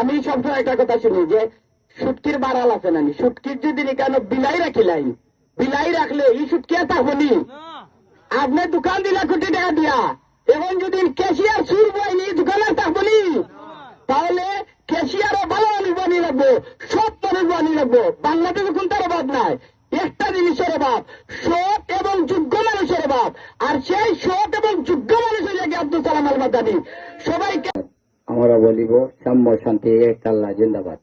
আমি সবসময় একটা কথা শুনি যে সুটকির বাড়াল আছে না, সুটকির যদি কেন বিলাই রাখিলাই, বিলাই রাখলে এই সুটকি আর থাকবনি। আপনি দোকান দিলা কোটি টাকা দিয়া, এখন যদি ক্যাশিয়ার সুর বয়নি দোকান আর থাকবনি, তাহলে ক্যাশিয়ারও ভালো মানুষ বানিয়ে রাখবো, সব মানুষ বানিয়ে রাখবো। বাংলাদেশে কোন তার অভাব নাই, একটা জিনিসের অভাব, সৎ এবং যোগ্য মানুষের অভাব। আর সেই সৎ এবং যোগ্য মানুষের জায়গায় আব্দুল সালাম আল মাদানী। সবাইকে আমরা বলিব সাম্য শান্তি এক আল্লাহ জিন্দাবাদ।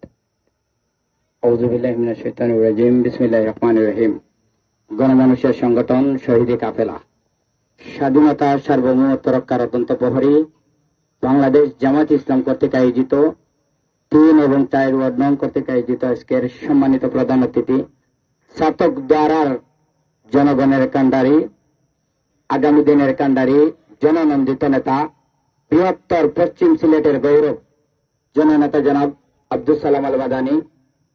আউযুবিল্লাহি মিনাশ শাইতানির রাজিম। বিসমিল্লাহির রহমানির রহিম। গণমানুষের সংগঠন শহীদে কাফেলা, স্বাধীনতা সার্বভৌমত্ব রক্ষার অত্যন্ত প্রহরী, বাংলাদেশ জামাত ইসলাম কর্তৃক আয়োজিত 3 এবং 4 ওয়ার্ড নং কর্তৃক আয়োজিত আজকের সম্মানিত প্রধান অতিথি, ছাতক দ্বারার জনগণের কান্ডারি, আগামী দিনের কান্ডারি, জননন্দিত নেতা, বৃহত্তর পশ্চিম সিলেটের গৌরব জননেতা জনাব আব্দুল সালাম আল মাদানী,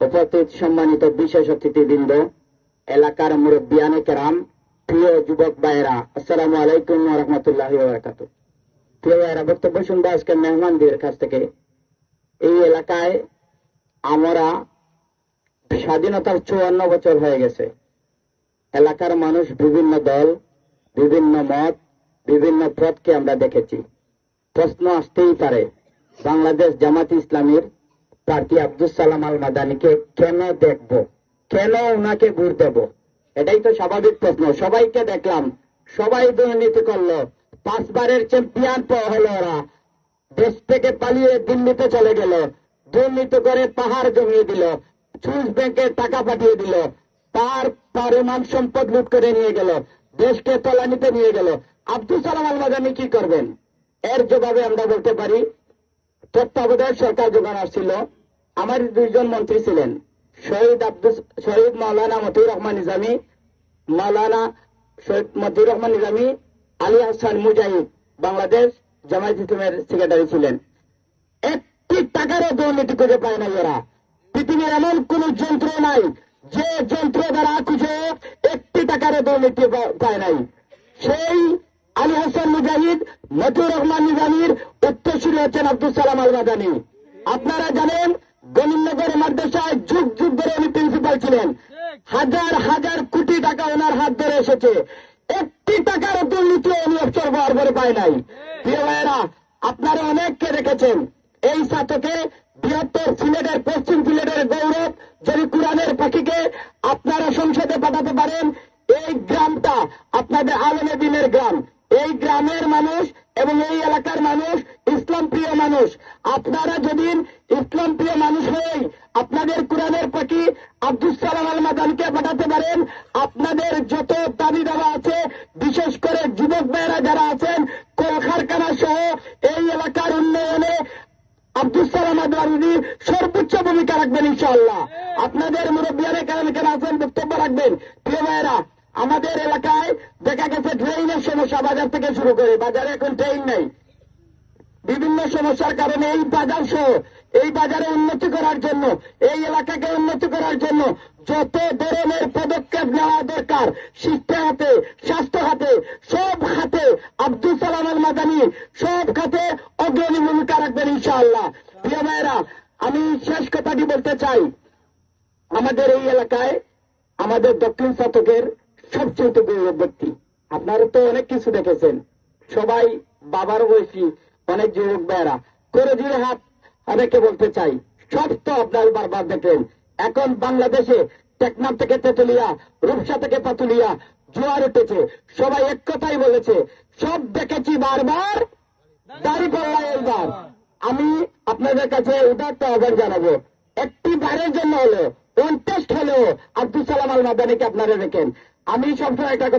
উপস্থিত সম্মানিত বিশেষ অতিথিবৃন্দ, এলাকার মুরব্বিয়ানে কেরাম, প্রিয় যুবক ভাইয়েরা, আসসালামু আলাইকুম ওয়া রাহমাতুল্লাহি ওয়া বারাকাতুহু। প্রিয় ভাইয়েরা, বক্তব্য শুনবো আজকে মেহমানদের কাছ থেকে। এই এলাকায় আমরা স্বাধীনতার 54 বছর হয়ে গেছে। এলাকার মানুষ বিভিন্ন দল, বিভিন্ন মত, বিভিন্ন পথকে আমরা দেখেছি। প্রশ্ন আসতেই পারে, বাংলাদেশ জামাত ইসলামীর প্রার্থী আব্দুল সালাম আল মাদানীকে কেন দেখব, কেন ওনাকে ভোট দেব? এটাই তো স্বাভাবিক প্রশ্ন। সবাইকে দেখলাম, সবাই দুর্নীতি করলো, 5 বারের চ্যাম্পিয়ন হলো ওরা, দেশ থেকে পালিয়ে দিল্লিতে চলে গেল, দুর্নীতি করে পাহাড় জমিয়ে দিল, সুইস ব্যাংকে টাকা পাঠিয়ে দিল, তার পরিমাণ সম্পদ লুট করে নিয়ে গেল, দেশকে তলানিতে নিয়ে গেল। আব্দুল সালাম আল মাদানী কি করবেন? এর জবাবে আমরা বলতে পারি, তত্ত্বাবধায়ক সরকার যখন আসছিল, আমার 2জন মন্ত্রী ছিলেন, শহীদ মাওলানা মতিউর রহমান নিজামী, মাওলানা শহীদ মতিউর রহমান নিজামী, আলী হাসান মুজাহিদ বাংলাদেশ জামায়াত ইসলামের সেক্রেটারি ছিলেন। একটি টাকারও দুর্নীতি খুঁজে পায় না এরা। পৃথিবীর এমন কোন যন্ত্র নাই যে যন্ত্র দ্বারা খুঁজে একটি টাকারও দুর্নীতি পায় নাই। সেই আলী হাসান মুজাহিদ, মতিউর রহমান নিজামীর উত্তরসূরি হচ্ছেন আব্দুল সালাম আল মাদানী। আপনারা জানেন, গণিনগর মাদ্রাসায় যুগ যুগ ধরে উনি প্রিন্সিপাল ছিলেন, হাজার হাজার কোটি টাকা ওনার হাত ধরে এসেছে, একটি টাকার দুর্নীতি উনি অবসর হওয়ার পরে পায় নাই। প্রিয় ভাইয়েরা, আপনারা অনেককে দেখেছেন, এই ছাত্রকে বৃহত্তর সিলেটের পশ্চিম সিলেটের গৌরব যদি কোরআনের পাখিকে আপনারা সংসদে পাঠাতে পারেন, এই গ্রামটা আপনাদের আলেমে দ্বীনের গ্রাম, এই গ্রামের মানুষ এবং এই এলাকার মানুষ ইসলাম প্রিয় মানুষ। আপনারা যদি ইসলাম প্রিয় মানুষ হয়ে আপনাদের কোরআনের পাখি আব্দুল সালাম আল মাদানীকে পাঠাতে পারেন, আপনাদের যত দাবি দাবা আছে, বিশেষ করে যুবক ভাইয়েরা যারা আছেন, কলকারখানা সহ এই এলাকার উন্নয়নে আব্দুল সালাম আল মাদানী সর্বোচ্চ ভূমিকা রাখবেন ইনশাআল্লাহ। আপনাদের মুরব্বিয়ানে কেন আছেন, বক্তব্য রাখবেন। প্রিয় ভাইয়েরা, আমাদের এলাকায় দেখা গেছে ট্রেনের সমস্যা, বাজার থেকে শুরু করে, বাজারে এখন ট্রেন নেই, বিভিন্ন সমস্যার কারণে এই বাজার সহ এই বাজারে উন্নতি করার জন্য, এই এলাকাকে উন্নতি করার জন্য যত ধরনের পদক্ষেপ নেওয়া দরকার, শিক্ষা খাতে, স্বাস্থ্য খাতে, সব খাতে আব্দুল সালাম আল মাদানী সব খাতে অগ্রণী ভূমিকা রাখবেন ইনশাআল্লাহ। প্রিয় ভাইয়েরা, আমি শেষ কথাটি বলতে চাই, আমাদের এই এলাকায় আমাদের দক্ষিণ ছাতকের সবচেয়ে গৌরব ব্যক্তি, আপনারা তো অনেক কিছু দেখেছেন, সবাই বাবার বয়সী অনেক যুবক ভাইয়েরা, করে জুড়ে হাত অনেকে বলতে চাই, সব তো আপনার বারবার দেখেন। এখন বাংলাদেশে টেকনাফ থেকে তেতুলিয়া, রূপসা থেকে পাতুলিয়া জোয়ার উঠেছে, সবাই এক কথাই বলেছে, সব দেখেছি বারবার, দাঁড়িপাল্লা এইবার। আমি আপনাদের কাছে উদাত্ত আহ্বান জানাবো, একটি বারের জন্য হলো, কন্টেস্ট হলেও আব্দুল সালাম আল মাদানীকে আপনারা দেখেন। আমি সবসময় একটা কথা